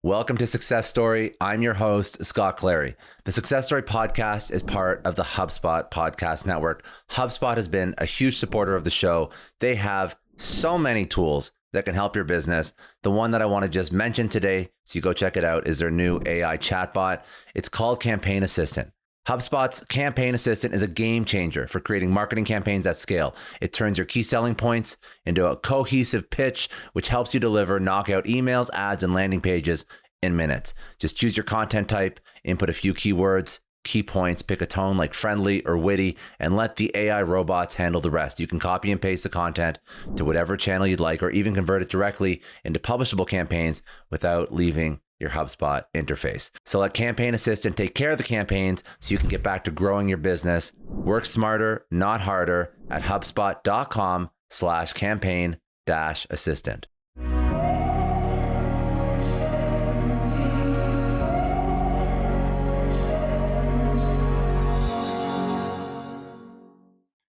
Welcome to Success Story. I'm your host, Scott Clary. The Success Story podcast is part of the HubSpot podcast network. HubSpot has been a huge supporter of the show. They have so many tools that can help your business. The one that I want to just mention today, so you go check it out, is their new AI chatbot. It's called Campaign Assistant. HubSpot's Campaign Assistant is a game changer for creating marketing campaigns at scale. It turns your key selling points into a cohesive pitch, which helps you deliver knockout emails, ads, and landing pages in minutes. Just choose your content type, input a few keywords, key points, pick a tone like friendly or witty, and let the AI robots handle the rest. You can copy and paste the content to whatever channel you'd like, or even convert it directly into publishable campaigns without leaving your HubSpot interface. So let Campaign Assistant take care of the campaigns so you can get back to growing your business. Work smarter, not harder at HubSpot.com/campaign-assistant.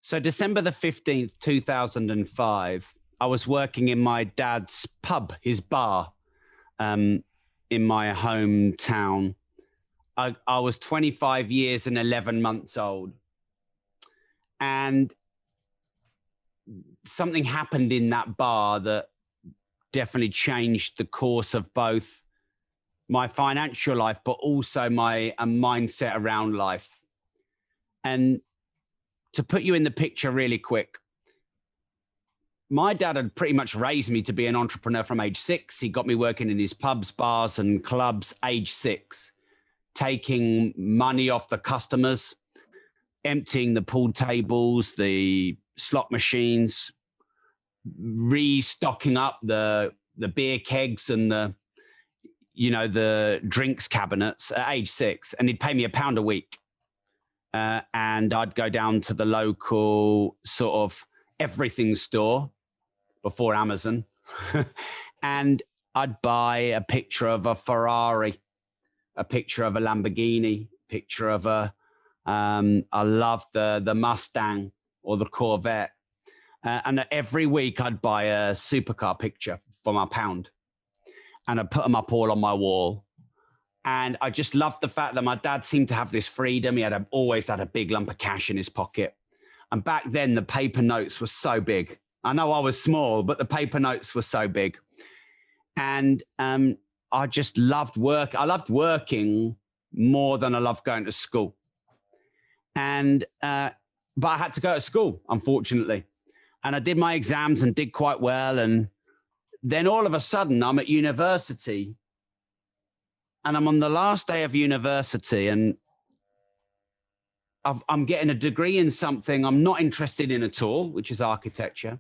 So December the 15th, 2005, I was working in my dad's pub, his bar, in my hometown. I was 25 years and 11 months old. And something happened in that bar that definitely changed the course of both my financial life, but also my mindset around life. And to put you in the picture really quick, my dad had pretty much raised me to be an entrepreneur from age 6. He got me working in his pubs, bars, and clubs age 6, taking money off the customers, emptying the pool tables, the slot machines, restocking up the beer kegs and the drinks cabinets at age 6. And he'd pay me £1 a week. And I'd go down to the local sort of everything store before Amazon, and I'd buy a picture of a Ferrari, a picture of a Lamborghini, picture of I loved the Mustang or the Corvette. And every week I'd buy a supercar picture for my £1, and I'd put them up all on my wall. And I just loved the fact that my dad seemed to have this freedom. He had always had a big lump of cash in his pocket. And back then, the paper notes were so big. I know I was small, but the paper notes were so big. And I just loved work. I loved working more than I loved going to school. And but I had to go to school, unfortunately. And I did my exams and did quite well. And then all of a sudden, I'm at university. And I'm on the last day of university, and I'm getting a degree in something I'm not interested in at all, which is architecture.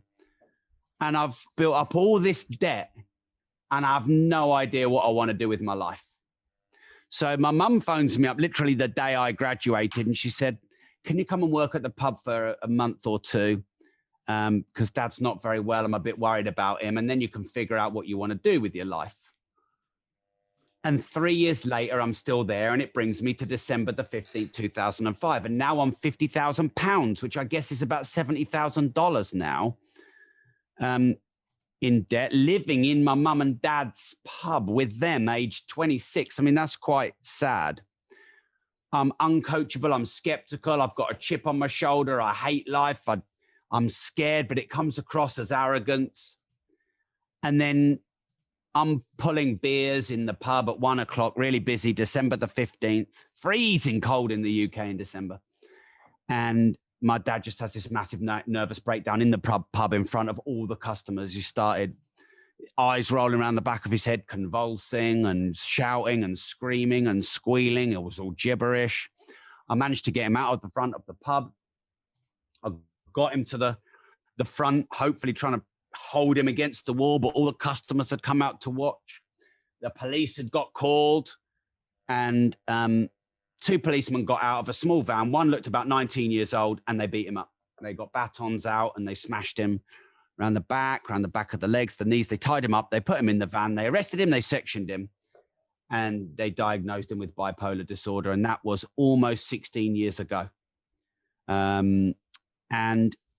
And I've built up all this debt, and I have no idea what I want to do with my life. So my mum phones me up literally the day I graduated, and she said, "Can you come and work at the pub for a month or two? Because Dad's not very well. I'm a bit worried about him. And then you can figure out what you want to do with your life." And 3 years later, I'm still there, and it brings me to December the 15th, 2005. And now I'm £50,000, which I guess is about $70,000 now, in debt, living in my mum and dad's pub with them, age 26. I mean, that's quite sad. I'm uncoachable. I'm skeptical. I've got a chip on my shoulder. I hate life. I'm scared, but it comes across as arrogance. And then I'm pulling beers in the pub at 1 o'clock, really busy, December the 15th, freezing cold in the UK in December. And my dad just has this massive nervous breakdown in the pub in front of all the customers. He started eyes rolling around the back of his head, convulsing and shouting and screaming and squealing. It was all gibberish. I managed to get him out of the front of the pub. I got him to the front, hopefully trying to hold him against the wall, but all the customers had come out to watch. The police had got called, and 2 policemen got out of a small van. One looked about 19 years old, and they beat him up. They got batons out and they smashed him around the back of the legs, the knees. They tied him up. They put him in the van. They arrested him. They sectioned him, and they diagnosed him with bipolar disorder. And that was almost 16 years ago. And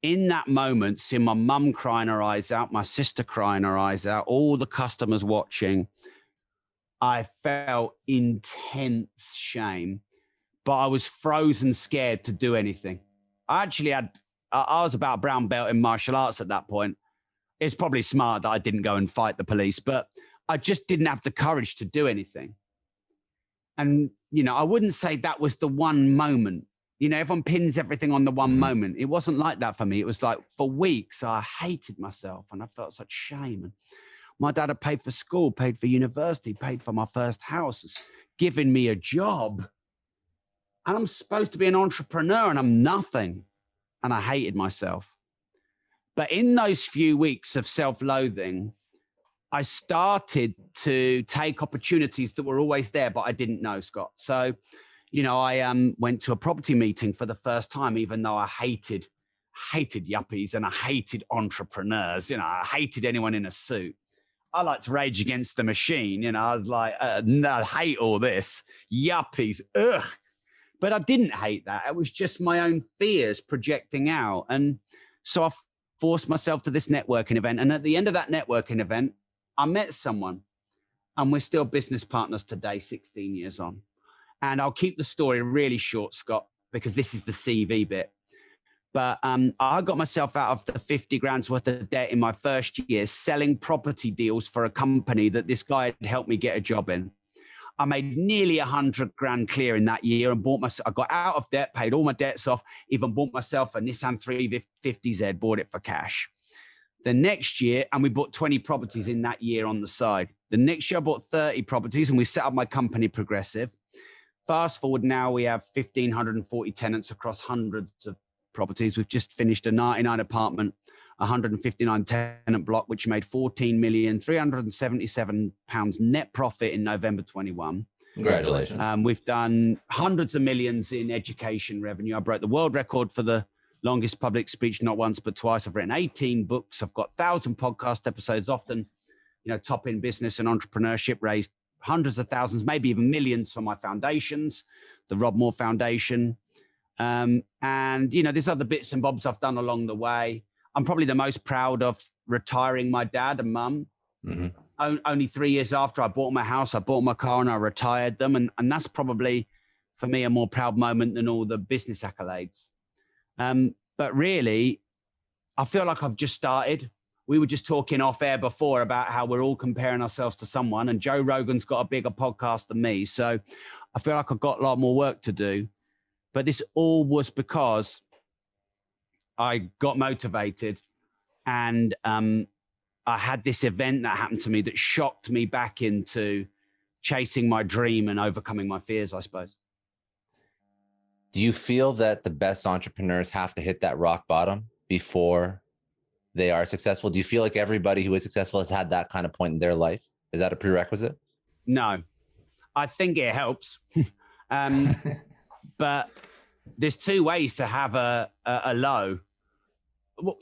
in that moment, seeing my mum crying her eyes out, my sister crying her eyes out, all the customers watching, I felt intense shame, but I was frozen scared to do anything. I was about a brown belt in martial arts at that point. It's probably smart that I didn't go and fight the police, but I just didn't have the courage to do anything. And, I wouldn't say that was the one moment. Everyone pins everything on the one moment. It wasn't like that for me. It was like for weeks, I hated myself and I felt such shame. And my dad had paid for school, paid for university, paid for my first house, given me a job. And I'm supposed to be an entrepreneur and I'm nothing. And I hated myself. But in those few weeks of self-loathing, I started to take opportunities that were always there, but I didn't know, Scott. So, I went to a property meeting for the first time, even though I hated yuppies and I hated entrepreneurs. I hated anyone in a suit. I like to rage against the machine. I was like, no, I hate all this. Yuppies, ugh. But I didn't hate that. It was just my own fears projecting out. And so I forced myself to this networking event. And at the end of that networking event, I met someone. And we're still business partners today, 16 years on. And I'll keep the story really short, Scott, because this is the CV bit. But I got myself out of the 50 grand's worth of debt in my first year selling property deals for a company that this guy had helped me get a job in. I made nearly 100 grand clear in that year and I got out of debt, paid all my debts off, even bought myself a Nissan 350Z, bought it for cash. The next year, and we bought 20 properties in that year on the side. The next year I bought 30 properties and we set up my company Progressive. Fast forward now, we have 1,540 tenants across hundreds of properties. We've just finished a 99 apartment, 159 tenant block, which made £14,377 net profit in November 21. Congratulations. We've done hundreds of millions in education revenue. I broke the world record for the longest public speech, not once, but twice. I've written 18 books. I've got 1,000 podcast episodes, often, top in business and entrepreneurship, raised hundreds of thousands, maybe even millions for my foundations, the Rob Moore Foundation. And, there's other bits and bobs I've done along the way. I'm probably the most proud of retiring my dad and mum. Mm-hmm. Only 3 years after I bought my house, I bought my car and I retired them. And that's probably, for me, a more proud moment than all the business accolades. But really, I feel like I've just started. We were just talking off air before about how we're all comparing ourselves to someone, and Joe Rogan's got a bigger podcast than me. So I feel like I've got a lot more work to do. But this all was because I got motivated and I had this event that happened to me that shocked me back into chasing my dream and overcoming my fears, I suppose. Do you feel that the best entrepreneurs have to hit that rock bottom before they are successful? Do you feel like everybody who is successful has had that kind of point in their life? Is that a prerequisite? No, I think it helps. But there's two ways to have a low. Well,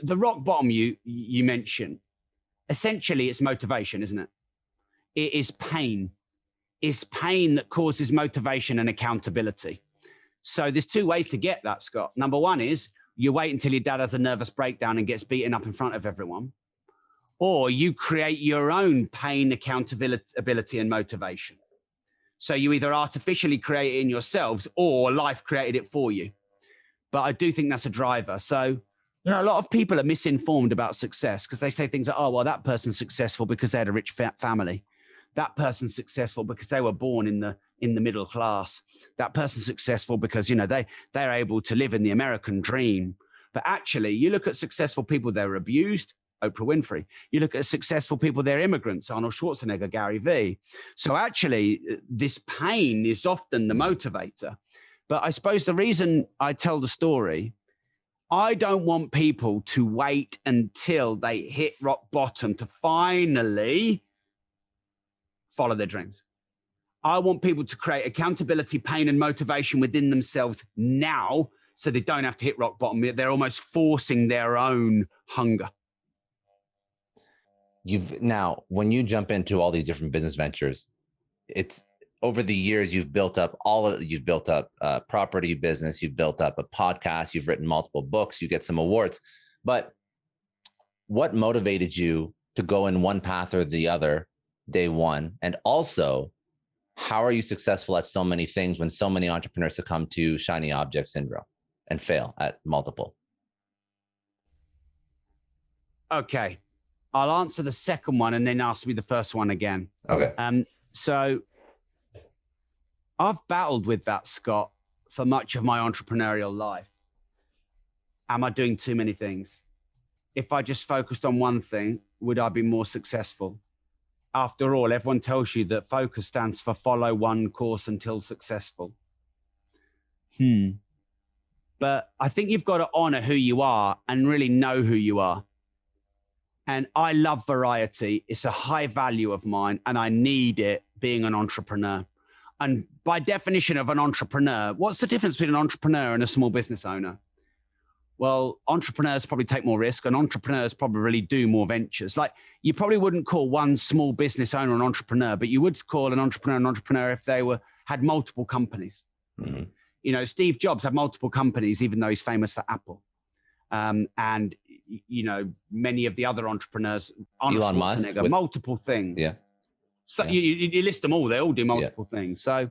the rock bottom you mentioned, essentially it's motivation, isn't it? It is pain. It's pain that causes motivation and accountability. So there's two ways to get that, Scott. Number one is you wait until your dad has a nervous breakdown and gets beaten up in front of everyone. Or you create your own pain, accountability, and motivation. So you either artificially create it in yourselves or life created it for you. But I do think that's a driver. So, a lot of people are misinformed about success because they say things like, oh, well, that person's successful because they had a rich family. That person's successful because they were born in the middle class. That person's successful because, they're able to live in the American dream. But actually, you look at successful people, they're abused. Oprah Winfrey. You look at successful people, they're immigrants, Arnold Schwarzenegger, Gary Vee. So actually, this pain is often the motivator. But I suppose the reason I tell the story, I don't want people to wait until they hit rock bottom to finally follow their dreams. I want people to create accountability, pain, and motivation within themselves now so they don't have to hit rock bottom. They're almost forcing their own hunger. Now, when you jump into all these different business ventures, it's over the years, you've built up a property business, you've built up a podcast, you've written multiple books, you get some awards. But what motivated you to go in one path or the other day one? And also, how are you successful at so many things when so many entrepreneurs succumb to shiny object syndrome and fail at multiple? Okay. I'll answer the second one and then ask me the first one again. Okay. So I've battled with that, Scott, for much of my entrepreneurial life. Am I doing too many things? If I just focused on one thing, would I be more successful? After all, everyone tells you that focus stands for follow one course until successful. But I think you've got to honor who you are and really know who you are. And I love variety. It's a high value of mine, and I need it being an entrepreneur. And by definition of an entrepreneur, what's the difference between an entrepreneur and a small business owner? Well, entrepreneurs probably take more risk, and entrepreneurs probably really do more ventures. Like, you probably wouldn't call one small business owner an entrepreneur, but you would call an entrepreneur if they had multiple companies. Mm-hmm. You know, Steve Jobs had multiple companies, even though he's famous for Apple. And, you know, many of the other entrepreneurs, Elon Musk, with multiple things. Yeah. So you list them all, they all do multiple things. So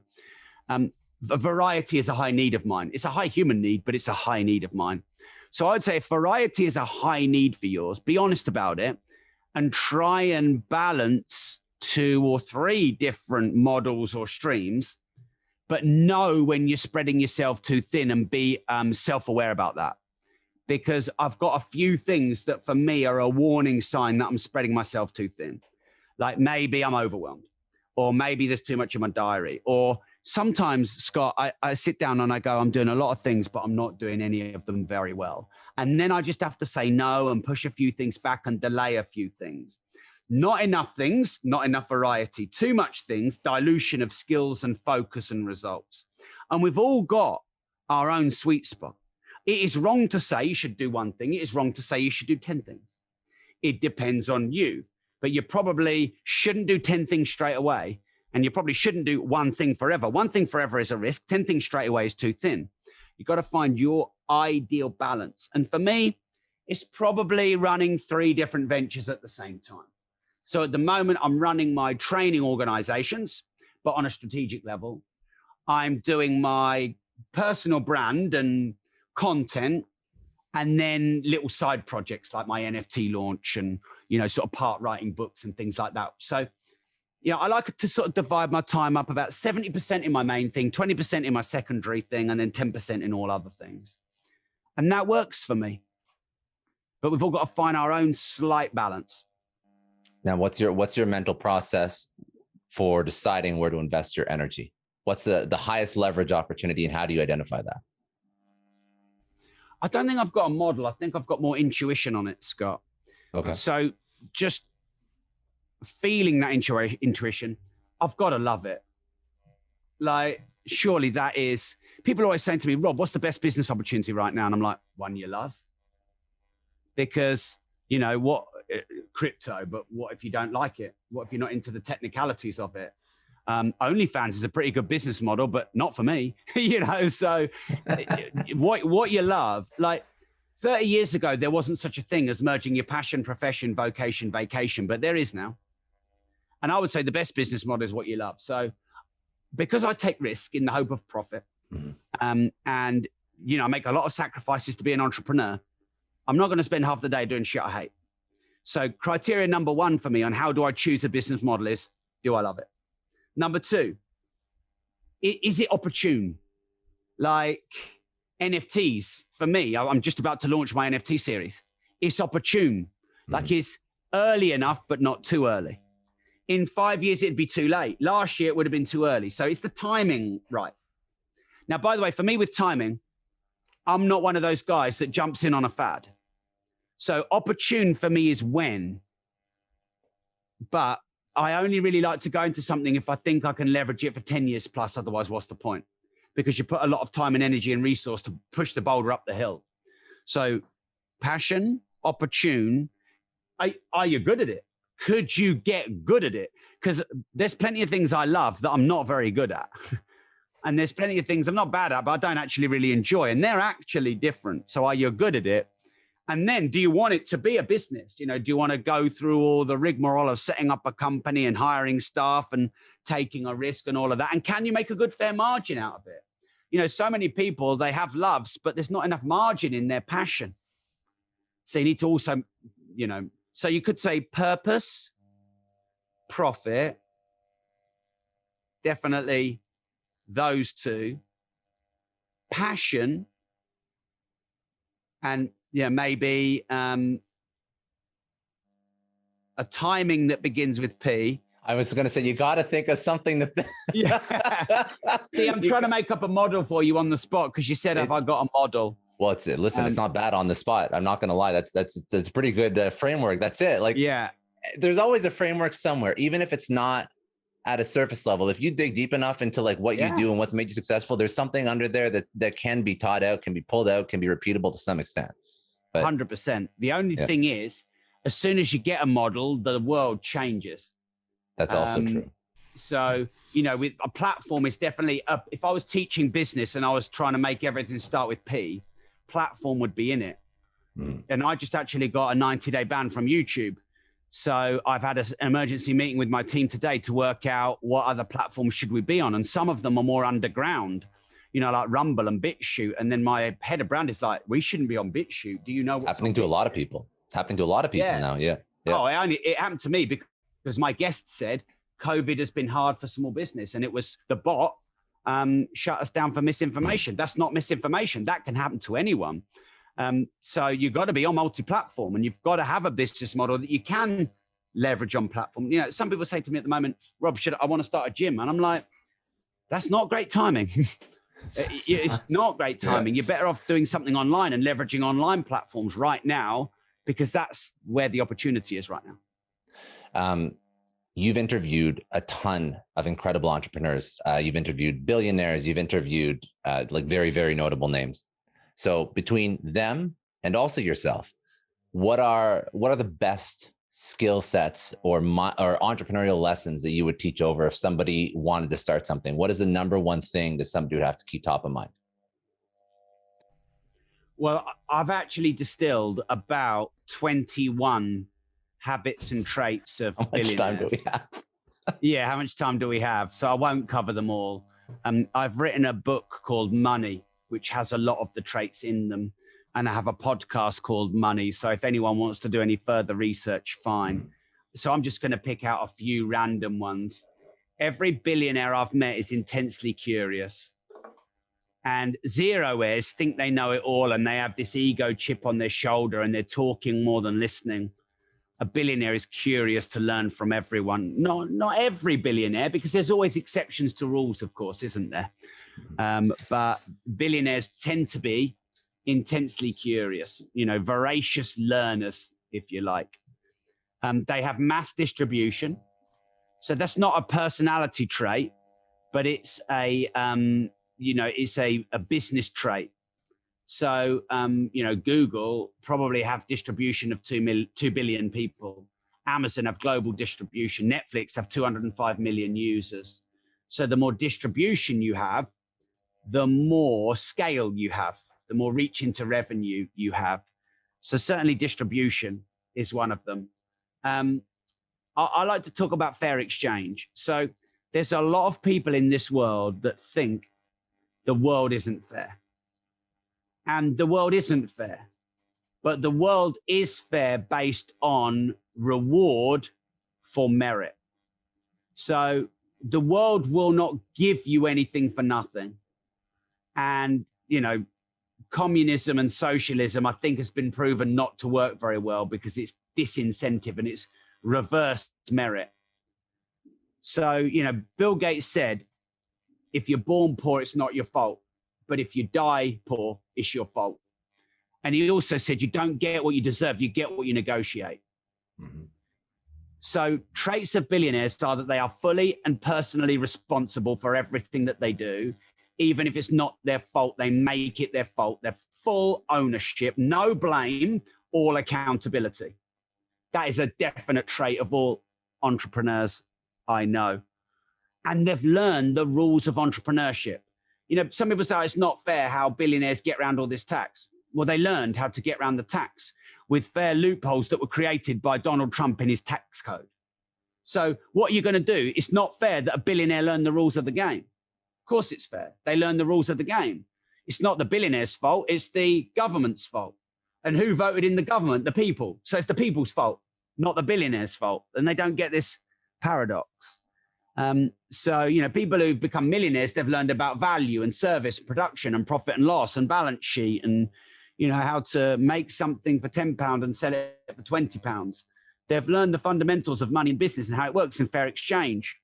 variety is a high need of mine. It's a high human need, but it's a high need of mine. So I'd say if variety is a high need for yours, be honest about it and try and balance 2 or 3 different models or streams, but know when you're spreading yourself too thin, and be self-aware about that. Because I've got a few things that for me are a warning sign that I'm spreading myself too thin. Like, maybe I'm overwhelmed, or maybe there's too much in my diary. Or sometimes, Scott, I sit down and I go, I'm doing a lot of things, but I'm not doing any of them very well. And then I just have to say no and push a few things back and delay a few things. Not enough things, not enough variety, too much things, dilution of skills and focus and results. And we've all got our own sweet spot. It is wrong to say you should do one thing. It is wrong to say you should do 10 things. It depends on you, but you probably shouldn't do 10 things straight away. And you probably shouldn't do one thing forever. One thing forever is a risk. 10 things straight away is too thin. You've got to find your ideal balance. And for me, it's probably running 3 different ventures at the same time. So at the moment, I'm running my training organizations, but on a strategic level. I'm doing my personal brand and content, and then little side projects like my NFT launch and, you know, sort of part writing books and things like that. So, you know, I like to sort of divide my time up about 70% in my main thing, 20% in my secondary thing, and then 10% in all other things. And that works for me. But we've all got to find our own slight balance. Now, what's your mental process for deciding where to invest your energy? What's the highest leverage opportunity, and how do you identify that? I don't think I've got a model. I think I've got more intuition on it, Scott. Okay. So just feeling that intuition, I've got to love it. Like, surely that is, people are always saying to me, Rob, what's the best business opportunity right now? And I'm like, one you love. Because, you know, what, crypto, but what if you don't like it? What if you're not into the technicalities of it? OnlyFans is a pretty good business model, but not for me, you know? So what you love, like 30 years ago, there wasn't such a thing as merging your passion, profession, vocation, vacation, but there is now. And I would say the best business model is what you love. So because I take risk in the hope of profit, and, you know, I make a lot of sacrifices to be an entrepreneur, I'm not going to spend half the day doing shit I hate. So criteria number 1 for me on how do I choose a business model is, do I love it? Number 2, is it opportune? Like NFTs, for me, I'm just about to launch my NFT series. It's opportune. Like, it's early enough, but not too early. In 5 years, it'd be too late. Last year, it would have been too early. So it's the timing right. Now, by the way, for me with timing, I'm not one of those guys that jumps in on a fad. So opportune for me is when, but I only really like to go into something if I think I can leverage it for 10 years plus. Otherwise, what's the point? Because you put a lot of time and energy and resource to push the boulder up the hill. So passion, opportune. Are you good at it? Could you get good at it? Because there's plenty of things I love that I'm not very good at. And there's plenty of things I'm not bad at, but I don't actually really enjoy. And they're actually different. So are you good at it? And then do you want it to be a business? Do you want to go through all the rigmarole of setting up a company and hiring staff and taking a risk and all of that? And can you make a good, fair margin out of it? So many people, they have loves, but there's not enough margin in their passion. So you need to also, so you could say purpose, profit, definitely those two, passion, and maybe a timing that begins with P. I was going to say, you got to think of something that. Yeah. See, I'm trying to make up a model for you on the spot because you said, have I got a model? Well, listen, it's not bad on the spot. I'm not going to lie. It's a pretty good framework. That's it. There's always a framework somewhere, even if it's not at a surface level. If you dig deep enough into what you do and what's made you successful, there's something under there that can be taught out, can be pulled out, can be repeatable to some extent. But 100%. The only thing is, as soon as you get a model, the world changes. That's also true. So, with a platform, it's definitely if I was teaching business and I was trying to make everything start with P, platform would be in it. And I just actually got a 90-day ban from YouTube. So I've had an emergency meeting with my team today to work out what other platforms should we be on. And some of them are more underground, like Rumble and BitChute. And then my head of brand is like, we shouldn't be on BitChute. Do you know what's happening to a lot of people? It's happening to a lot of people now. Yeah. Oh, it happened to me because my guest said COVID has been hard for small business. And it was the bot shut us down for misinformation. That's not misinformation. That can happen to anyone. So you've got to be on multi-platform and you've got to have a business model that you can leverage on platform. Some people say to me at the moment, Rob, I want to start a gym? And I'm like, that's not great timing. It's not great timing. You're better off doing something online and leveraging online platforms right now, because that's where the opportunity is right now. You've interviewed a ton of incredible entrepreneurs. You've interviewed billionaires. You've interviewed very, very notable names. So between them and also yourself, what are the best skill sets or entrepreneurial lessons that you would teach over if somebody wanted to start something? What is the number one thing that somebody would have to keep top of mind? Well, I've actually distilled about 21 habits and traits of billionaires. How much time do we have? How much time do we have? So I won't cover them all. I've written a book called Money, which has a lot of the traits in them. And I have a podcast called Money. So if anyone wants to do any further research, fine. So I'm just going to pick out a few random ones. Every billionaire I've met is intensely curious. And zeroers think they know it all and they have this ego chip on their shoulder and they're talking more than listening. A billionaire is curious to learn from everyone. Not every billionaire, because there's always exceptions to rules, of course, isn't there? But billionaires tend to be intensely curious, voracious learners, if you like. They have mass distribution. So that's not a personality trait, but it's a business trait. So, Google probably have distribution of 2 billion people. Amazon have global distribution. Netflix have 205 million users. So the more distribution you have, the more scale you have, the more reach into revenue you have. So certainly distribution is one of them. I like to talk about fair exchange. So there's a lot of people in this world that think the world isn't fair. And the world isn't fair, but the world is fair based on reward for merit. So the world will not give you anything for nothing. And, communism and socialism, I think, has been proven not to work very well because it's disincentive and it's reverse merit. So, Bill Gates said, if you're born poor, it's not your fault. But if you die poor, it's your fault. And he also said, you don't get what you deserve, you get what you negotiate. Mm-hmm. So traits of billionaires are that they are fully and personally responsible for everything that they do. Even if it's not their fault, they make it their fault. They're full ownership, no blame, all accountability. That is a definite trait of all entrepreneurs I know. And they've learned the rules of entrepreneurship. Some people say it's not fair how billionaires get around all this tax. Well, they learned how to get around the tax with fair loopholes that were created by Donald Trump in his tax code. So what are you going to do? It's not fair that a billionaire learned the rules of the game. Of course it's fair. They learn the rules of the game. It's not the billionaire's fault. It's the government's fault. And who voted in the government? The people. So it's the people's fault, not the billionaire's fault. And they don't get this paradox. So, people who've become millionaires, they've learned about value and service, production and profit and loss and balance sheet and, how to make something for £10 and sell it for £20. They've learned the fundamentals of money and business and how it works in fair exchange.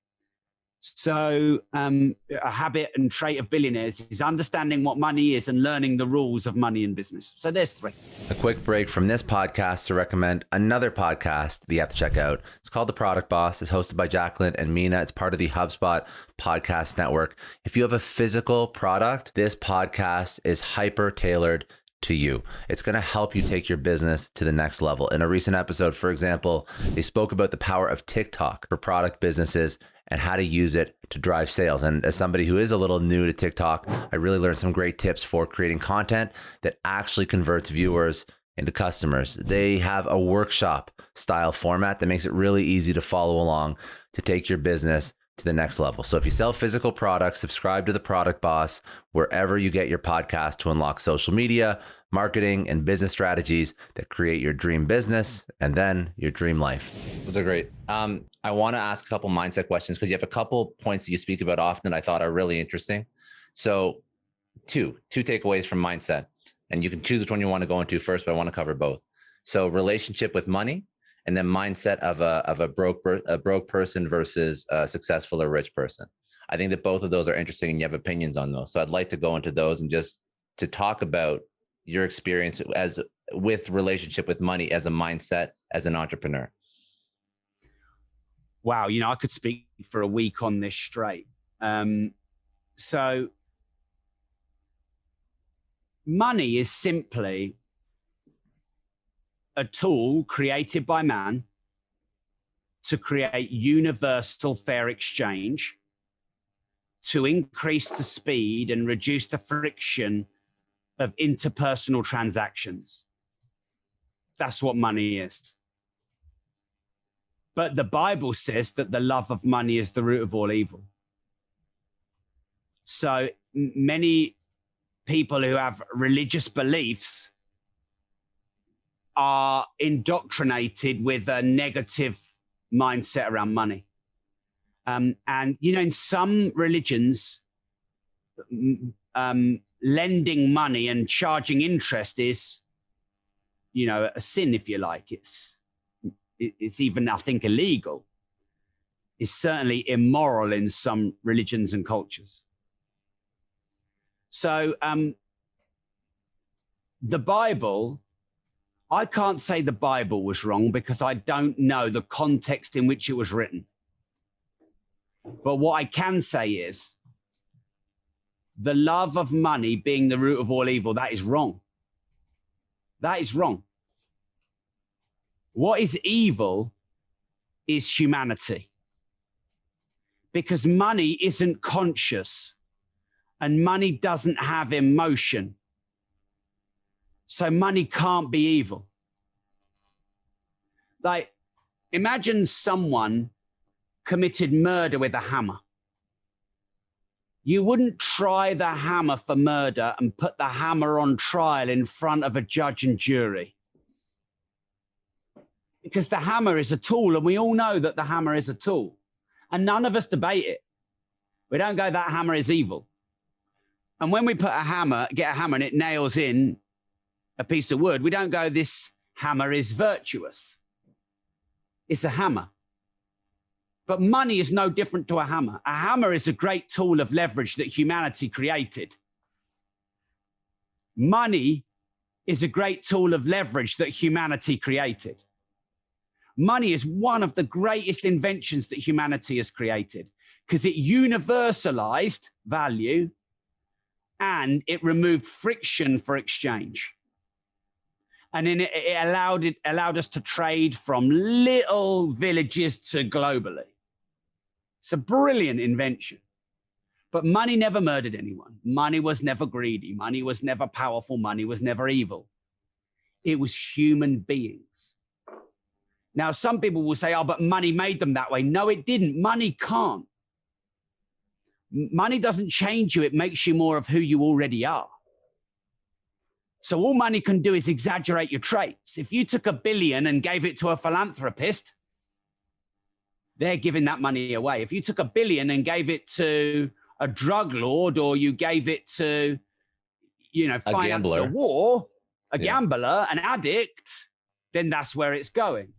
So a habit and trait of billionaires is understanding what money is and learning the rules of money and business. So there's 3. A quick break from this podcast to recommend another podcast that you have to check out. It's called The Product Boss. It's hosted by Jacqueline and Mina. It's part of the HubSpot podcast network. If you have a physical product, this podcast is hyper tailored to you. It's going to help you take your business to the next level. In a recent episode, for example, they spoke about the power of TikTok for product businesses and how to use it to drive sales. And as somebody who is a little new to TikTok, I really learned some great tips for creating content that actually converts viewers into customers. They have a workshop style format that makes it really easy to follow along to take your business to the next level. So if you sell physical products, subscribe to The Product Boss wherever you get your podcast to unlock social media, marketing, and business strategies that create your dream business and then your dream life. Those are great. I want to ask a couple mindset questions because you have a couple points that you speak about often that I thought are really interesting. So two takeaways from mindset, and you can choose which one you want to go into first, but I want to cover both. So relationship with money, and then mindset of a broke person versus a successful or rich person. I think that both of those are interesting and you have opinions on those. So I'd like to go into those and just to talk about your experience with relationship with money as a mindset, as an entrepreneur. Wow. I could speak for a week on this straight. So money is simply a tool created by man to create universal fair exchange, to increase the speed and reduce the friction of interpersonal transactions. That's what money is. But the Bible says that the love of money is the root of all evil. So many people who have religious beliefs are indoctrinated with a negative mindset around money. And, in some religions, lending money and charging interest is, a sin, if you like. It's even, I think, illegal. It's certainly immoral in some religions and cultures. So the Bible, I can't say the Bible was wrong because I don't know the context in which it was written. But what I can say is the love of money being the root of all evil, that is wrong. That is wrong. What is evil is humanity. Because money isn't conscious and money doesn't have emotion. So money can't be evil. Like, imagine someone committed murder with a hammer. You wouldn't try the hammer for murder and put the hammer on trial in front of a judge and jury. Because the hammer is a tool, and we all know that the hammer is a tool. And none of us debate it. We don't go, that hammer is evil. And when we get a hammer and it nails in a piece of wood, we don't go, this hammer is virtuous. It's a hammer. But money is no different to a hammer. A hammer is a great tool of leverage that humanity created. Money is a great tool of leverage that humanity created. Money is one of the greatest inventions that humanity has created because it universalized value and it removed friction for exchange. And then it allowed us to trade from little villages to globally. It's a brilliant invention. But money never murdered anyone. Money was never greedy. Money was never powerful. Money was never evil. It was human beings. Now, some people will say, oh, but money made them that way. No, it didn't. Money can't. Money doesn't change you. It makes you more of who you already are. So all money can do is exaggerate your traits. If you took $1 billion and gave it to a philanthropist, they're giving that money away. If you took $1 billion and gave it to a drug lord, or you gave it to, finance a war, a gambler, an addict, then that's where it's going.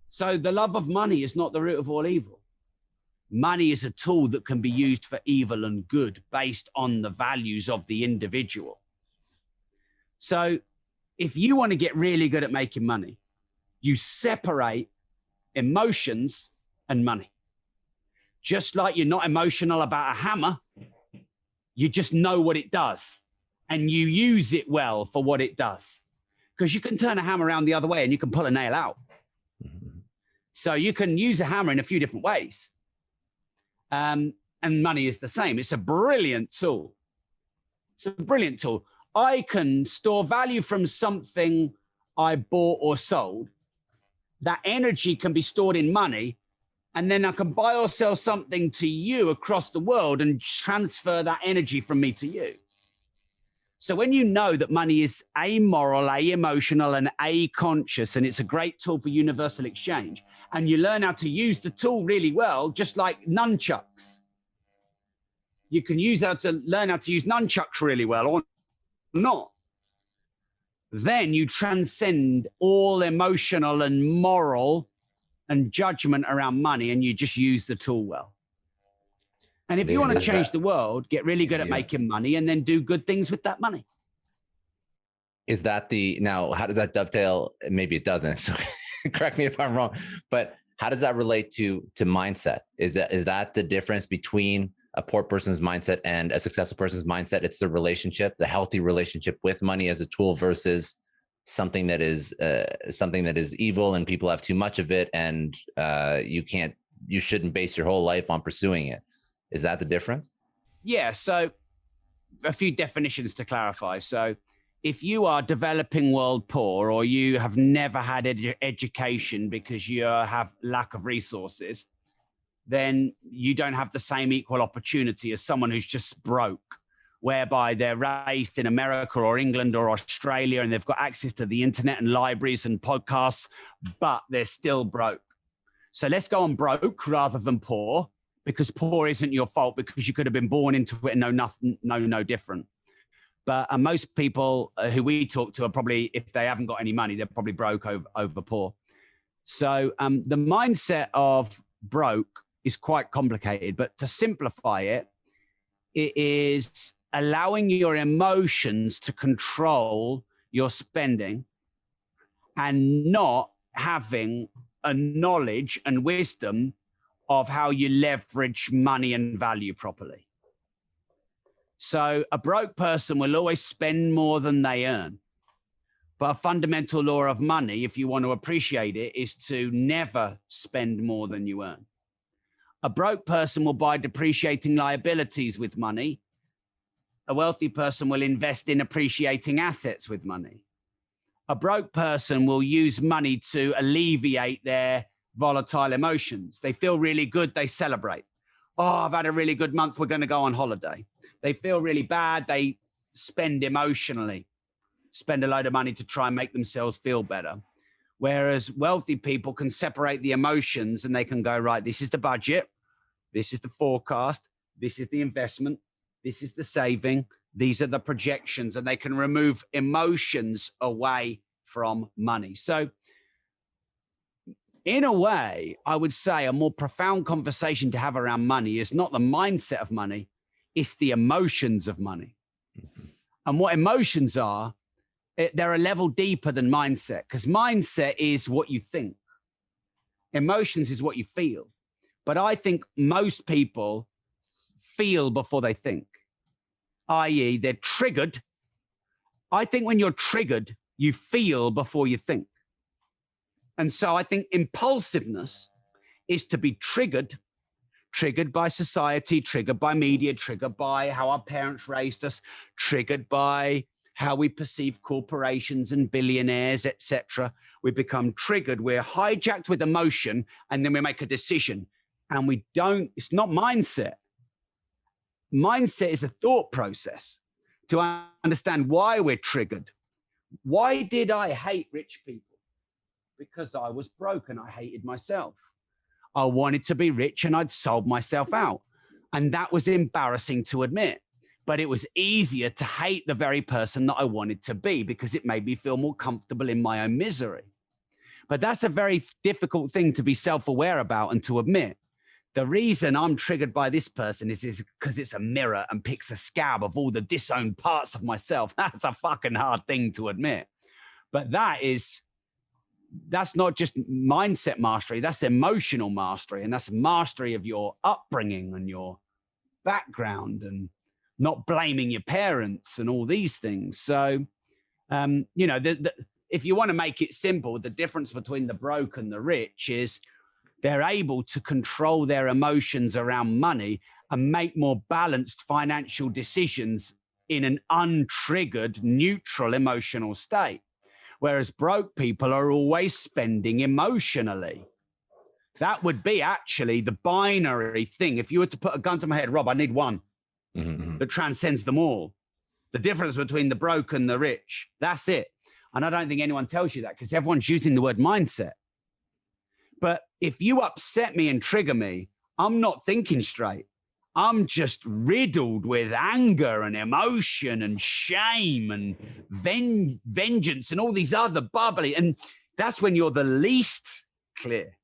So the love of money is not the root of all evil. Money is a tool that can be used for evil and good based on the values of the individual. So if you want to get really good at making money, you separate emotions and money. Just like you're not emotional about a hammer, you just know what it does and you use it well for what it does. Because you can turn a hammer around the other way and you can pull a nail out. So you can use a hammer in a few different ways. And money is the same. It's a brilliant tool. It's a brilliant tool. I can store value from something I bought or sold. That energy can be stored in money. And then I can buy or sell something to you across the world and transfer that energy from me to you. So when you know that money is amoral, emotional, and conscious, and it's a great tool for universal exchange, and you learn how to use the tool really well, just like nunchucks. You can learn how to use nunchucks really well or not. Then you transcend all emotional and moral and judgment around money, and you just use the tool well. And if you want to change the world, get really good at making money and then do good things with that money. Is that now, how does that dovetail? Maybe it doesn't. So correct me if I'm wrong, but how does that relate to mindset? Is that the difference between a poor person's mindset and a successful person's mindset? It's the relationship, the healthy relationship with money as a tool versus something that is evil and people have too much of it, and you shouldn't base your whole life on pursuing it. Is that the difference? Yeah. So a few definitions to clarify. So if you are developing world poor, or you have never had education because you have lack of resources, then you don't have the same equal opportunity as someone who's just broke, whereby they're raised in America or England or Australia and they've got access to the internet and libraries and podcasts, but they're still broke. So let's go on broke rather than poor, because poor isn't your fault, because you could have been born into it and know nothing, no different. But most people who we talk to are probably, if they haven't got any money, they're probably broke over poor. So the mindset of broke is quite complicated, but to simplify it, it is allowing your emotions to control your spending and not having a knowledge and wisdom of how you leverage money and value properly. So a broke person will always spend more than they earn. But a fundamental law of money, if you want to appreciate it, is to never spend more than you earn. A broke person will buy depreciating liabilities with money. A wealthy person will invest in appreciating assets with money. A broke person will use money to alleviate their volatile emotions. They feel really good, they celebrate. Oh, I've had a really good month, we're going to go on holiday. They feel really bad, they spend emotionally, spend a load of money to try and make themselves feel better. Whereas wealthy people can separate the emotions and they can go, right, this is the budget, this is the forecast, this is the investment, this is the saving, these are the projections, and they can remove emotions away from money. So in a way, I would say a more profound conversation to have around money is not the mindset of money, it's the emotions of money. And what emotions are, they're a level deeper than mindset, because mindset is what you think. Emotions is what you feel. But I think most people feel before they think, i.e. they're triggered. I think when you're triggered, you feel before you think. And so I think impulsiveness is to be triggered, triggered by society, triggered by media, triggered by how our parents raised us, triggered by how we perceive corporations and billionaires, etc. We become triggered. We're hijacked with emotion, and then we make a decision. And we don't, it's not mindset. Mindset is a thought process to understand why we're triggered. Why did I hate rich people? Because I was broke and I hated myself. I wanted to be rich and I'd sold myself out. And that was embarrassing to admit. But it was easier to hate the very person that I wanted to be because it made me feel more comfortable in my own misery. But that's a very difficult thing to be self-aware about and to admit. The reason I'm triggered by this person is because it's a mirror and picks a scab of all the disowned parts of myself. That's a fucking hard thing to admit. But that's not just mindset mastery, that's emotional mastery. And that's mastery of your upbringing and your background and not blaming your parents and all these things. So, you know, if you want to make it simple, the difference between the broke and the rich is they're able to control their emotions around money and make more balanced financial decisions in an untriggered, neutral emotional state. Whereas broke people are always spending emotionally. That would be actually the binary thing. If you were to put a gun to my head, Rob, I need one that transcends them all. The difference between the broke and the rich, that's it. And I don't think anyone tells you that because everyone's using the word mindset. But if you upset me and trigger me, I'm not thinking straight. I'm just riddled with anger and emotion and shame and vengeance and all these other bubbly. And that's when you're the least clear.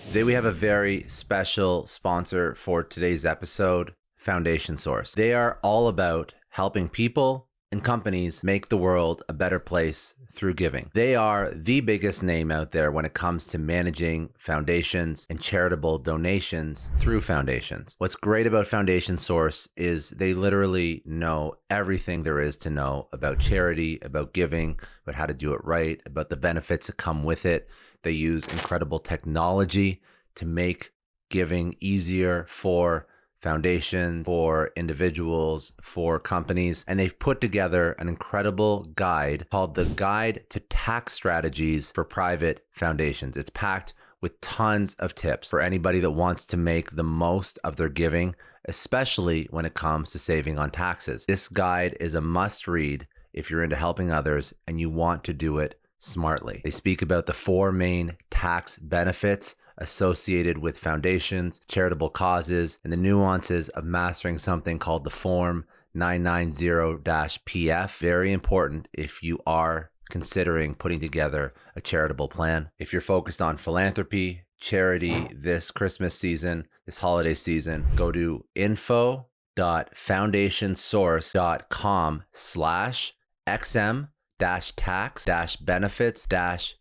Today we have a very special sponsor for today's episode, Foundation Source. They are all about helping people and companies make the world a better place through giving. They are the biggest name out there when it comes to managing foundations and charitable donations through foundations. What's great about Foundation Source is they literally know everything there is to know about charity, about giving, about how to do it right, about the benefits that come with it. They use incredible technology to make giving easier for foundations, for individuals, for companies, and they've put together an incredible guide called the Guide to Tax Strategies for Private Foundations. It's packed with tons of tips for anybody that wants to make the most of their giving, especially when it comes to saving on taxes. This guide is a must read if you're into helping others and you want to do it smartly. They speak about the 4 main tax benefits associated with foundations, charitable causes, and the nuances of mastering something called the Form 990-PF. Very important if you are considering putting together a charitable plan. If you're focused on philanthropy, charity this Christmas season, this holiday season, go to info.foundationsource.com/XM-tax-benefits-P.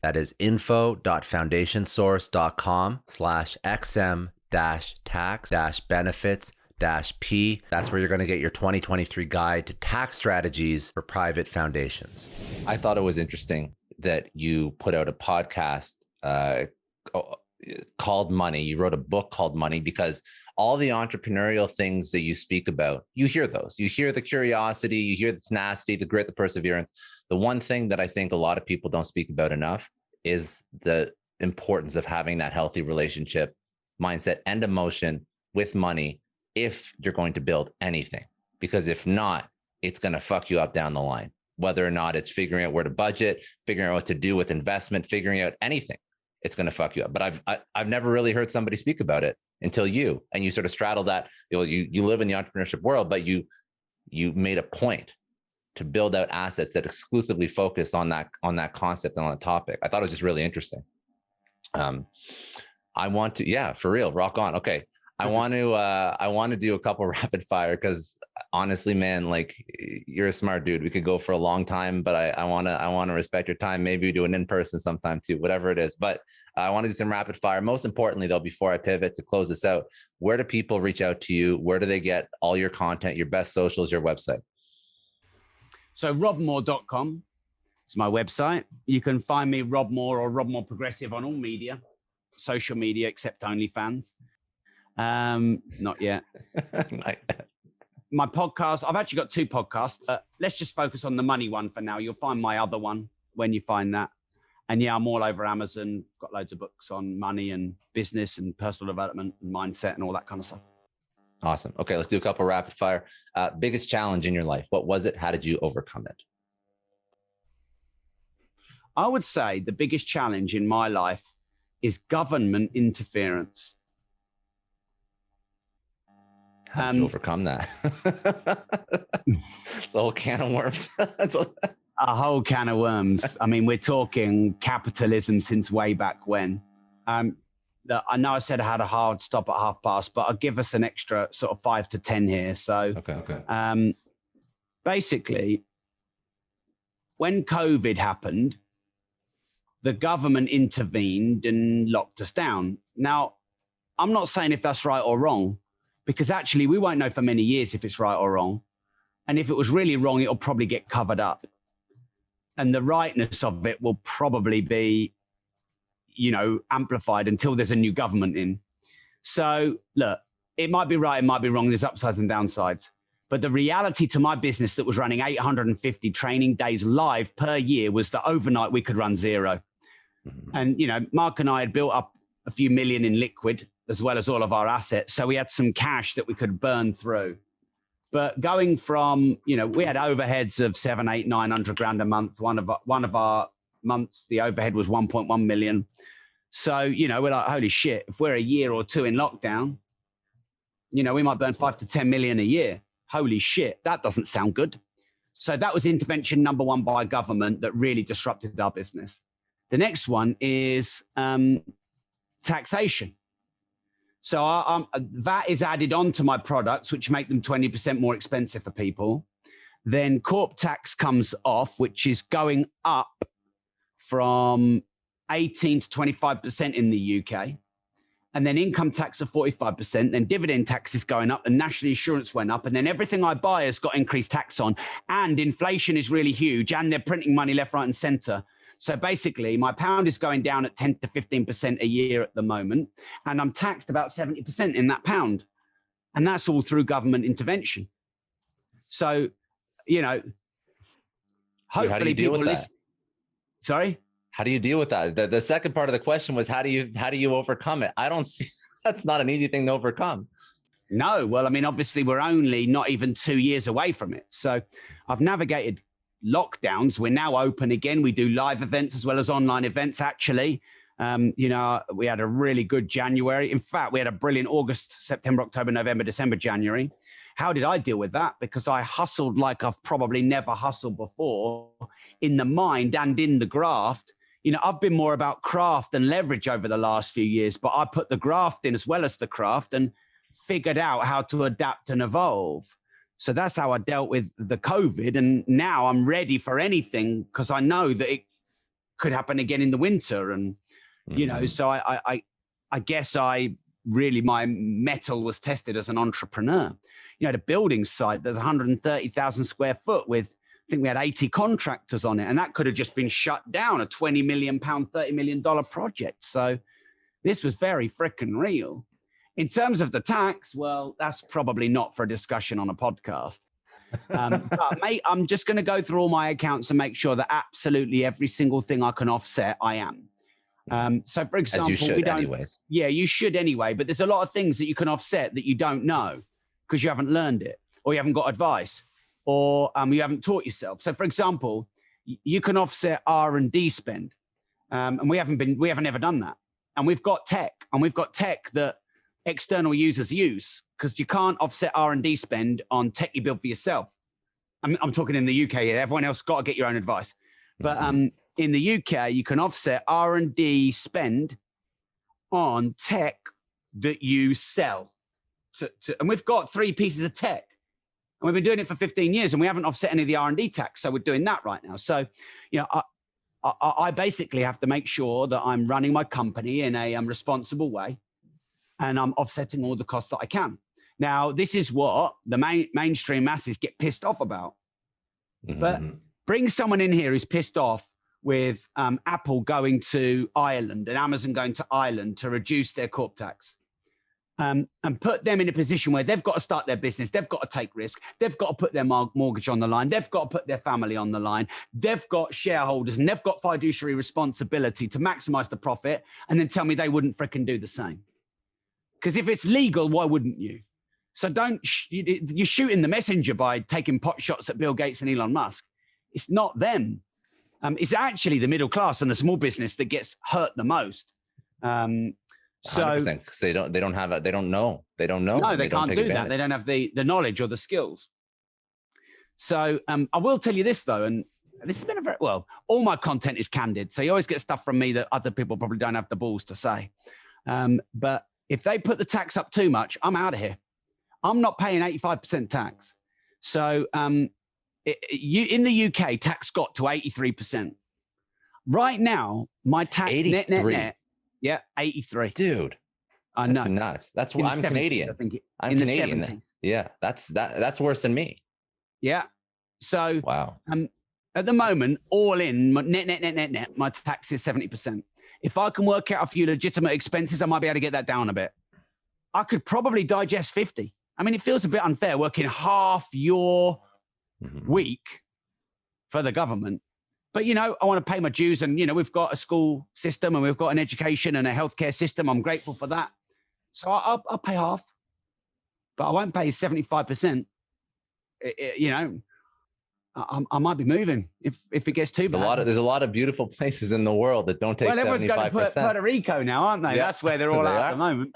That is info.foundationsource.com/XM-tax-benefits-P. That's where you're going to get your 2023 guide to tax strategies for private foundations. I thought it was interesting that you put out a podcast called Money. You wrote a book called Money because all the entrepreneurial things that you speak about, you hear those. You hear the curiosity, you hear the tenacity, the grit, the perseverance. The one thing that I think a lot of people don't speak about enough is the importance of having that healthy relationship, mindset, and emotion with money if you're going to build anything. Because if not, it's going to fuck you up down the line, whether or not it's figuring out where to budget, figuring out what to do with investment, figuring out anything. It's going to fuck you up. But I've never really heard somebody speak about it until you, and you sort of straddle that. You live in the entrepreneurship world, but you made a point to build out assets that exclusively focus on that concept and on the topic. I thought it was just really interesting. I want to, yeah, for real, rock on. Okay. I want to do a couple rapid fire because honestly, man, like you're a smart dude. We could go for a long time, but I want to respect your time. Maybe we do an in-person sometime too, whatever it is. But I want to do some rapid fire. Most importantly though, before I pivot to close this out, where do people reach out to you? Where do they get all your content, your best socials, your website? So robmoore.com is my website. You can find me Rob Moore or Rob Moore Progressive on all media, social media, except OnlyFans. Not yet. My podcast, I've actually got 2 podcasts. Let's just focus on the money one for now. You'll find my other one when you find that. And yeah, I'm all over Amazon. Got loads of books on money and business and personal development and mindset and all that kind of stuff. Awesome. Okay, let's do a couple rapid fire. Biggest challenge in your life. What was it? How did you overcome it? I would say the biggest challenge in my life is government interference. How did you overcome that? It's a whole can of worms. A whole can of worms. I mean, we're talking capitalism since way back when. I know I said I had a hard stop at past, but I'll give us an extra sort of 5 to 10 here. So, okay. Basically, when COVID happened, the government intervened and locked us down. Now, I'm not saying if that's right or wrong, because actually we won't know for many years if it's right or wrong. And if it was really wrong, it'll probably get covered up. And the rightness of it will probably be, amplified until there's a new government in. So look, it might be right, it might be wrong. There's upsides and downsides. But the reality to my business that was running 850 training days live per year was that overnight we could run 0. And, Mark and I had built up a few million in liquid as well as all of our assets. So we had some cash that we could burn through. But going from, we had overheads of 700, 800, 900 grand a month. One of our months, the overhead was 1.1 million. So, we're like, holy shit, if we're a year or 2 in lockdown, we might burn 5 to 10 million a year. Holy shit, that doesn't sound good. So that was intervention number 1 by government that really disrupted our business. The next one is taxation. So VAT is added onto my products, which make them 20% more expensive for people. Then corp tax comes off, which is going up from 18 to 25% in the UK. And then income tax of 45%, then dividend tax is going up, and national insurance went up, and then everything I buy has got increased tax on, and inflation is really huge, and they're printing money left, right, and center. So basically, my pound is going down at 10 to 15% a year at the moment, and I'm taxed about 70% in that pound. And that's all through government intervention. So, hopefully how do you deal with that? Sorry? How do you deal with that? The second part of the question was, how do you overcome it? I don't see, that's not an easy thing to overcome. No, well, I mean, obviously we're only not even 2 years away from it. So I've navigated lockdowns. We're now open again. We do live events as well as online events, actually. We had a really good January. In fact, we had a brilliant August, September, October, November, December, January. How did I deal with that? Because I hustled like I've probably never hustled before, in the mind and in the graft. I've been more about craft and leverage over the last few years, but I put the graft in as well as the craft and figured out how to adapt and evolve. So that's how I dealt with the COVID. And now I'm ready for anything because I know that it could happen again in the winter. And, so I guess my mettle was tested as an entrepreneur. The building site, there's 130,000 square foot with, I think we had 80 contractors on it, and that could have just been shut down, a 20 million pound, $30 million project. So this was very freaking real. In terms of the tax, well, that's probably not for a discussion on a podcast. But mate, I'm just going to go through all my accounts and make sure that absolutely every single thing I can offset, I am. So for example, as you should anyways. Yeah, you should anyway, but there's a lot of things that you can offset that you don't know because you haven't learned it or you haven't got advice. Or you haven't taught yourself. So, for example, you can offset R&D spend, and we haven't ever done that. And we've got tech that external users use because you can't offset R&D spend on tech you build for yourself. I'm talking in the UK here. Everyone else got to get your own advice. But in the UK, you can offset R&D spend on tech that you sell. And we've got 3 pieces of tech. And we've been doing it for 15 years and we haven't offset any of the R&D tax. So we're doing that right now. So, I basically have to make sure that I'm running my company in a responsible way and I'm offsetting all the costs that I can. Now, this is what the mainstream masses get pissed off about. But bring someone in here who's pissed off with Apple going to Ireland and Amazon going to Ireland to reduce their corp tax. and put them in a position where they've got to start their business. They've got to take risk. They've got to put their mortgage on the line. They've got to put their family on the line. They've got shareholders and they've got fiduciary responsibility to maximize the profit, and then tell me they wouldn't fricking do the same. Because if it's legal, why wouldn't you? So you're shooting the messenger by taking pot shots at Bill Gates and Elon Musk. It's not them. It's actually the middle class and the small business that gets hurt the most. So because they don't know. No, they can't do that. They don't have the knowledge or the skills. So I will tell you this though, and this has been all my content is candid. So you always get stuff from me that other people probably don't have the balls to say. But if they put the tax up too much, I'm out of here. I'm not paying 85% tax. So in the UK, tax got to 83%. Right now, my tax net. Yeah, 83. Dude, I know. That's nuts. That's why I'm 70s, Canadian. I think I'm in Canadian. The 70s. Yeah, that's worse than me. Yeah. So wow. At the moment, all in net, my tax is 70%. If I can work out a few legitimate expenses, I might be able to get that down a bit. I could probably digest 50. I mean, it feels a bit unfair working half your week for the government. But, I want to pay my dues, and, we've got a school system and we've got an education and a healthcare system. I'm grateful for that. So I'll pay half, but I won't pay 75%. I might be moving if it gets too bad. There's a lot of beautiful places in the world that don't take 75%. Well, everyone's going to Puerto Rico now, aren't they? Yeah. That's where they're all at the moment.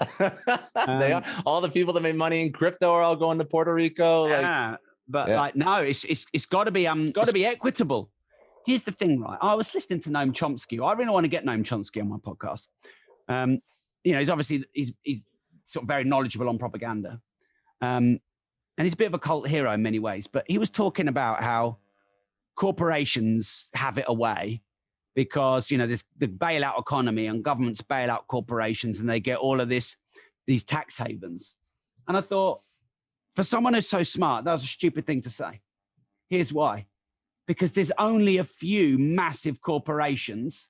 They are. All the people that made money in crypto are all going to Puerto Rico. No, it's got to be equitable. Here's the thing, right? I was listening to Noam Chomsky. I really want to get Noam Chomsky on my podcast. He's obviously he's sort of very knowledgeable on propaganda. And he's a bit of a cult hero in many ways, but he was talking about how corporations have it away because, there's the bailout economy and governments bail out corporations and they get all of these tax havens. And I thought, for someone who's so smart, that was a stupid thing to say. Here's why. Because there's only a few massive corporations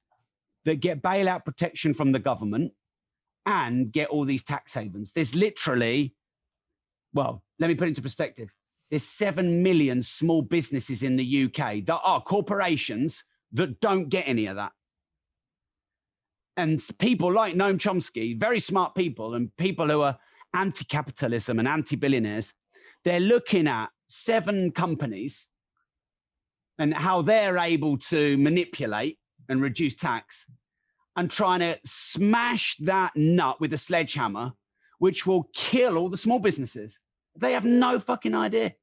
that get bailout protection from the government and get all these tax havens. There's literally, let me put it into perspective. There's 7 million small businesses in the UK that are corporations that don't get any of that. And people like Noam Chomsky, very smart people and people who are anti-capitalism and anti-billionaires, they're looking at 7 companies and how they're able to manipulate and reduce tax and trying to smash that nut with a sledgehammer, which will kill all the small businesses. They have no fucking idea.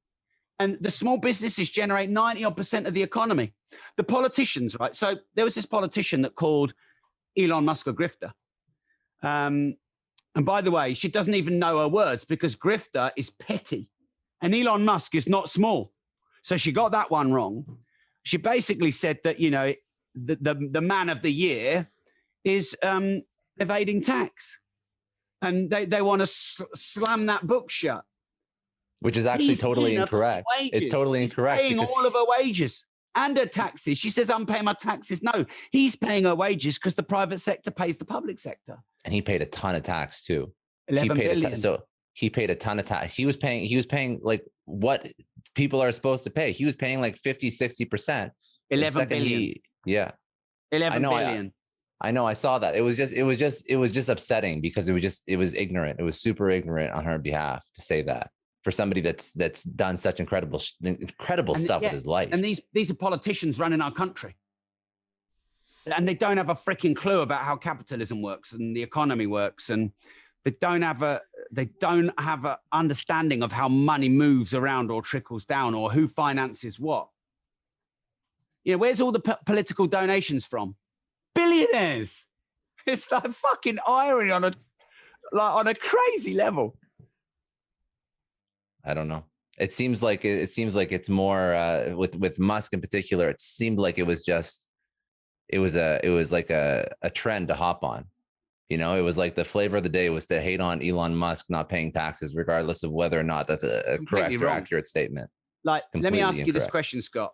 And the small businesses generate 90% of the economy. The politicians, right? So there was this politician that called Elon Musk a grifter. And by the way, she doesn't even know her words because grifter is petty and Elon Musk is not small. So she got that one wrong. She basically said that, the man of the year is evading tax. And they want to slam that book shut. Which is actually totally incorrect. It's totally incorrect. He's paying all of her wages and her taxes. She says, I'm paying my taxes. No, he's paying her wages because the private sector pays the public sector. And he paid a ton of tax too. 11 billion. So he paid a ton of tax. He was paying like what people are supposed to pay. He was paying like 50, 60%. 11 billion. 11 billion. I know. I saw that. It was just upsetting because it was ignorant. It was super ignorant on her behalf to say that for somebody that's done such incredible stuff with his life. And these are politicians running our country. And they don't have a freaking clue about how capitalism works and the economy works. And they don't have a understanding of how money moves around or trickles down or who finances what. Where's all the political donations from? Billionaires. It's like fucking irony on a crazy level. I don't know. It seems like it's more with Musk in particular. It seemed like it was like a trend to hop on. It was like the flavor of the day was to hate on Elon Musk not paying taxes, regardless of whether or not that's a correct or accurate statement. Like, let me ask you this question, Scott.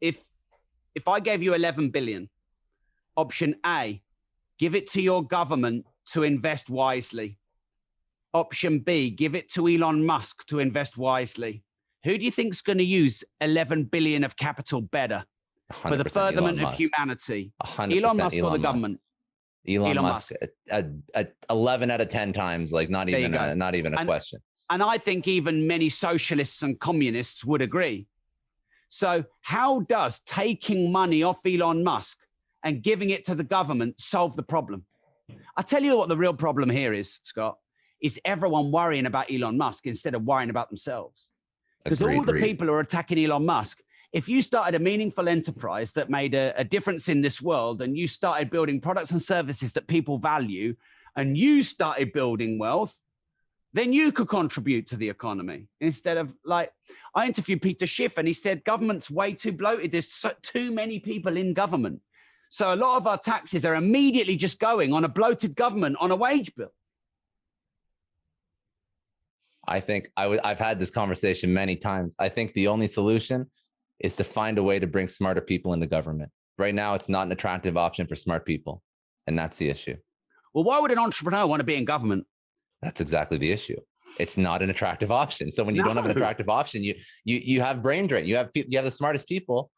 If I gave you 11 billion, option A, give it to your government to invest wisely. Option B, give it to Elon Musk to invest wisely. Who do you think is going to use 11 billion of capital better for the furtherment of humanity? 100% Elon Musk or the government? Elon Musk. 11 out of 10 times, like not even a question. And I think even many socialists and communists would agree. So how does taking money off Elon Musk and giving it to the government solve the problem? I tell you what the real problem here is, Scott, is everyone worrying about Elon Musk instead of worrying about themselves. Because all the people who are attacking Elon Musk, if you started a meaningful enterprise that made a difference in this world, and you started building products and services that people value, and you started building wealth, then you could contribute to the economy. Instead of, like, I interviewed Peter Schiff and he said, government's way too bloated. There's too many people in government. So a lot of our taxes are immediately just going on a bloated government on a wage bill. I think I've had this conversation many times. I think the only solution is to find a way to bring smarter people into government. Right now, it's not an attractive option for smart people. And that's the issue. Well, why would an entrepreneur want to be in government? That's exactly the issue. It's not an attractive option. So when you don't have an attractive option, you have brain drain. You have the smartest people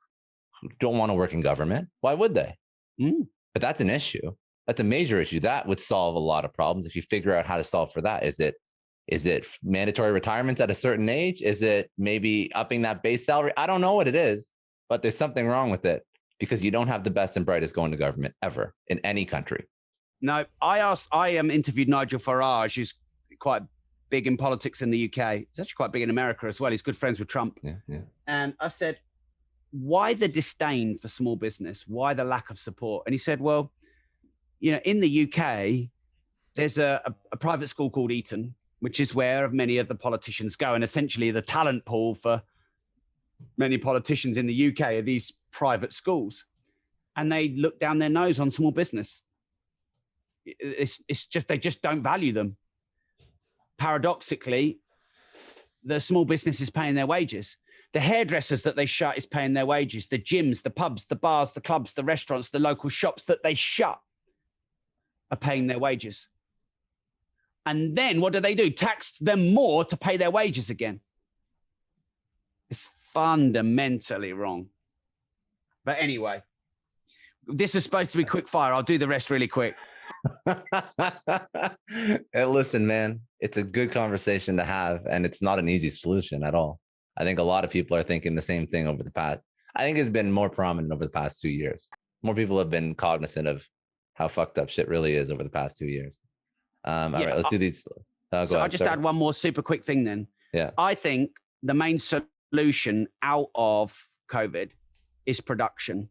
who don't want to work in government. Why would they? But that's an issue. That's a major issue. That would solve a lot of problems if you figure out how to solve for that. Is it mandatory retirements at a certain age? Is it maybe upping that base salary? I don't know what it is, but there's something wrong with it because you don't have the best and brightest going to government ever in any country. No, I interviewed Nigel Farage, who's quite big in politics in the UK. He's actually quite big in America as well. He's good friends with Trump. Yeah. And I said, why the disdain for small business? Why the lack of support? And he said, well, in the UK, there's a private school called Eton, which is where many of the politicians go. And essentially the talent pool for many politicians in the UK are these private schools. And they look down their nose on small business. It's just, they just don't value them. Paradoxically, the small business is paying their wages. The hairdressers that they shut is paying their wages. The gyms, the pubs, the bars, the clubs, the restaurants, the local shops that they shut are paying their wages. And then what do? Tax them more to pay their wages again. It's fundamentally wrong. But anyway, this is supposed to be quick fire. I'll do the rest really quick. Hey, listen, man, it's a good conversation to have, and it's not an easy solution at all. I think a lot of people are thinking the same thing over the past. I think it's been more prominent over the past 2 years. More people have been cognizant of how fucked up shit really is over the past 2 years. All right, let's do these. I'll just add one more super quick thing then. Yeah. I think the main solution out of COVID is production.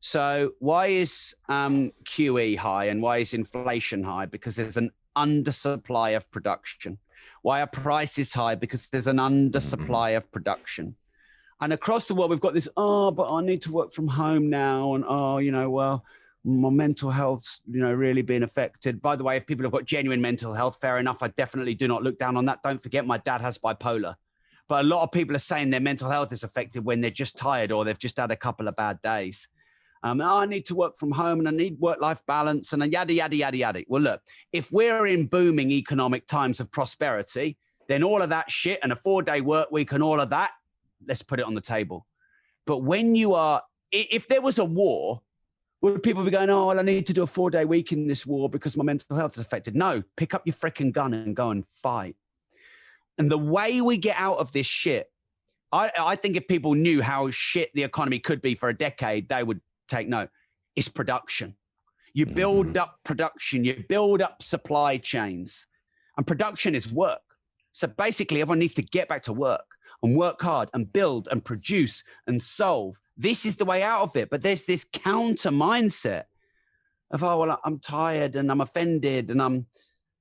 So why is QE high and why is inflation high? Because there's an undersupply of production. Why are prices high? Because there's an undersupply of production. And across the world, we've got this, but I need to work from home now. And, well, my mental health's, really being affected. By the way, if people have got genuine mental health, fair enough. I definitely do not look down on that. Don't forget, my dad has bipolar. But a lot of people are saying their mental health is affected when they're just tired or they've just had a couple of bad days. I need to work from home and I need work-life balance and yada, yada, yada, yada. Well, look, if we're in booming economic times of prosperity, then all of that shit and a 4-day work week and all of that, let's put it on the table. But when if there was a war, would people be going, well, I need to do a 4-day week in this war because my mental health is affected? No, pick up your freaking gun and go and fight. And the way we get out of this shit, I think if people knew how shit the economy could be for a decade, they would take note. It's production. You build up production, you build up supply chains, and production is work. So basically everyone needs to get back to work and work hard and build and produce and solve. This is the way out of it. But there's this counter mindset of, I'm tired and I'm offended and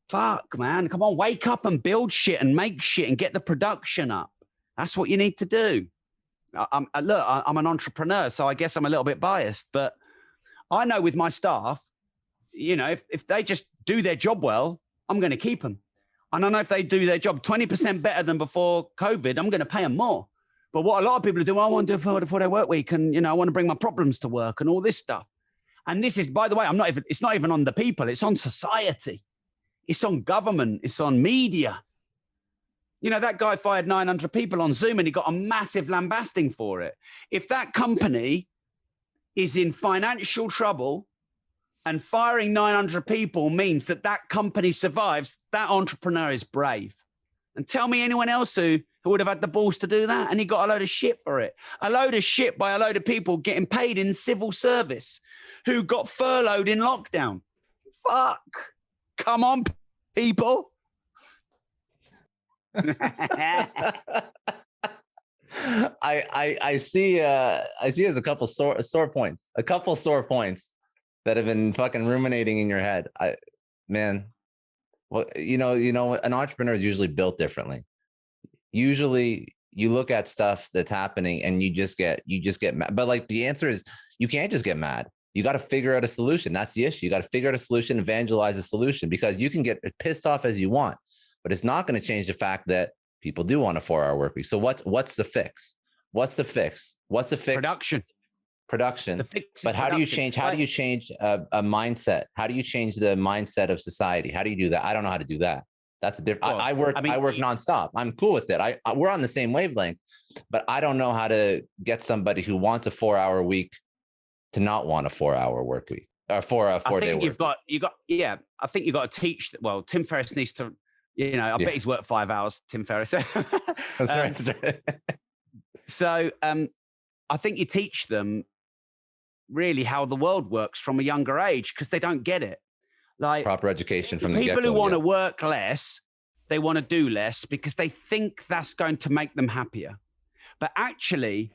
fuck, man, come on, wake up and build shit and make shit and get the production up. That's what you need to do. I'm an entrepreneur, so I guess I'm a little bit biased, but I know with my staff, if they just do their job well, I'm going to keep them. And I know if they do their job 20% better than before COVID, I'm going to pay them more. But what a lot of people do, I want to do a 4-day work week and, I want to bring my problems to work and all this stuff. And this is, by the way, it's not even on the people, it's on society. It's on government. It's on media. You know, that guy fired 900 people on Zoom and he got a massive lambasting for it. If that company is in financial trouble and firing 900 people means that that company survives, that entrepreneur is brave. And tell me anyone else who would have had the balls to do that. And he got a load of shit for it. A load of shit by a load of people getting paid in civil service who got furloughed in lockdown. Fuck. Come on, people. I see there's a couple sore points that have been fucking ruminating in your head. Well, an entrepreneur is usually built differently. Usually you look at stuff that's happening and you just get mad. But like the answer is you can't just get mad. You got to figure out a solution. That's the issue. You got to figure out a solution, evangelize a solution, because you can get pissed off as you want, but it's not going to change the fact that people do want a 4-hour work week. So what's the fix? What's the fix? Production. But how do you change a mindset? How do you change the mindset of society? How do you do that? I don't know how to do that. That's a different. I work nonstop. I'm cool with it. We're on the same wavelength, but I don't know how to get somebody who wants a 4-hour week to not want a 4-hour work week or 4-day work. I think you've got to teach. Well, Tim Ferriss needs to. I bet he's worked 5 hours. Tim Ferriss. That's right. So I think you teach them really how the world works from a younger age, because they don't get it. Like proper education from the people who want to work less, they want to do less because they think that's going to make them happier. But actually,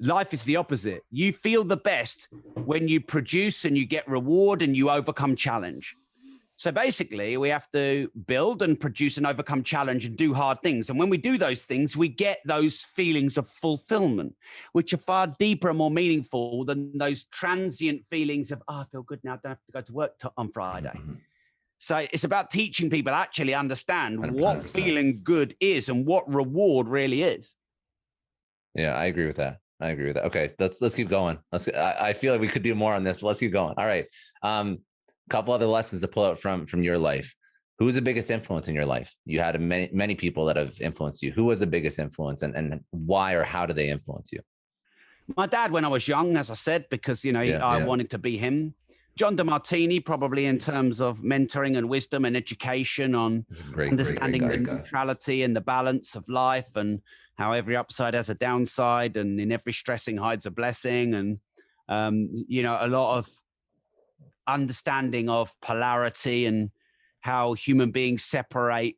life is the opposite. You feel the best when you produce and you get reward and you overcome challenge. So basically, we have to build and produce and overcome challenge and do hard things. And when we do those things, we get those feelings of fulfillment, which are far deeper and more meaningful than those transient feelings of, I feel good now, I don't have to go to work on Friday. Mm-hmm. So it's about teaching people actually understand 100%. What feeling good is and what reward really is. Yeah, I agree with that. Okay, let's keep going. I feel like we could do more on this. Let's keep going. All right. Couple other lessons to pull out from your life. Who was the biggest influence in your life? You had many people that have influenced you. Who was the biggest influence, and why or how did they influence you? My dad, when I was young, as I said, because I wanted to be him. John DeMartini, probably in terms of mentoring and wisdom and education on understanding the neutrality and the balance of life, and how every upside has a downside, and in every stressing hides a blessing, and a lot of understanding of polarity and how human beings separate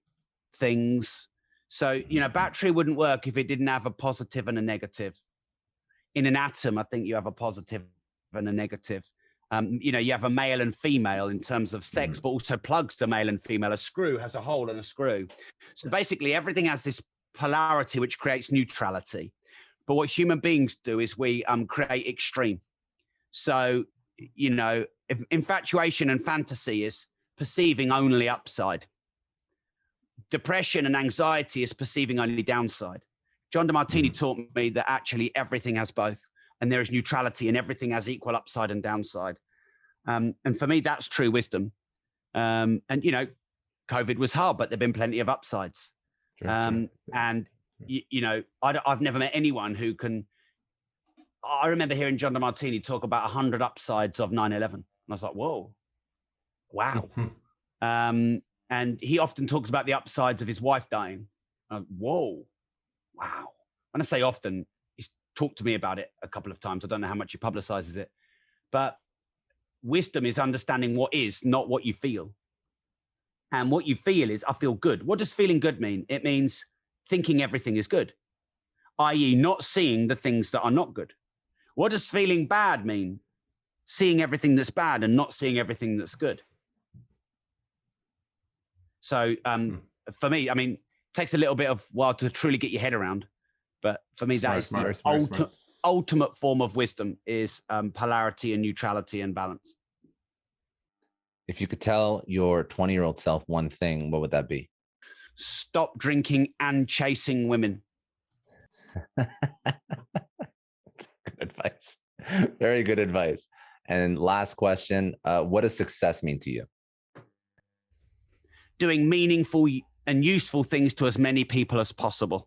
things. So, battery wouldn't work if it didn't have a positive and a negative. In an atom, I think you have a positive and a negative. You have a male and female in terms of sex, but also plugs to male and female. A screw has a hole and a screw. So basically everything has this polarity, which creates neutrality. But what human beings do is we create extreme. So, if infatuation and fantasy is perceiving only upside. Depression and anxiety is perceiving only downside. John DeMartini taught me that actually everything has both, and there is neutrality, and everything has equal upside and downside. And for me, that's true wisdom. And COVID was hard, but there've been plenty of upsides. And I've never met anyone who can. I remember hearing John DeMartini talk about 100 upsides of 9/11. And I was like, whoa, wow. And he often talks about the upsides of his wife dying. Whoa, wow. When I say often, he's talked to me about it a couple of times. I don't know how much he publicizes it. But wisdom is understanding what is, not what you feel. And what you feel is, I feel good. What does feeling good mean? It means thinking everything is good, i.e. not seeing the things that are not good. What does feeling bad mean? Seeing everything that's bad and not seeing everything that's good. So for me, it takes a little bit of while to truly get your head around. But for me, that's the ultimate form of wisdom is polarity and neutrality and balance. If you could tell your 20-year-old self one thing, what would that be? Stop drinking and chasing women. Good advice. Very good advice. And last question, what does success mean to you? doing meaningful and useful things to as many people as possible.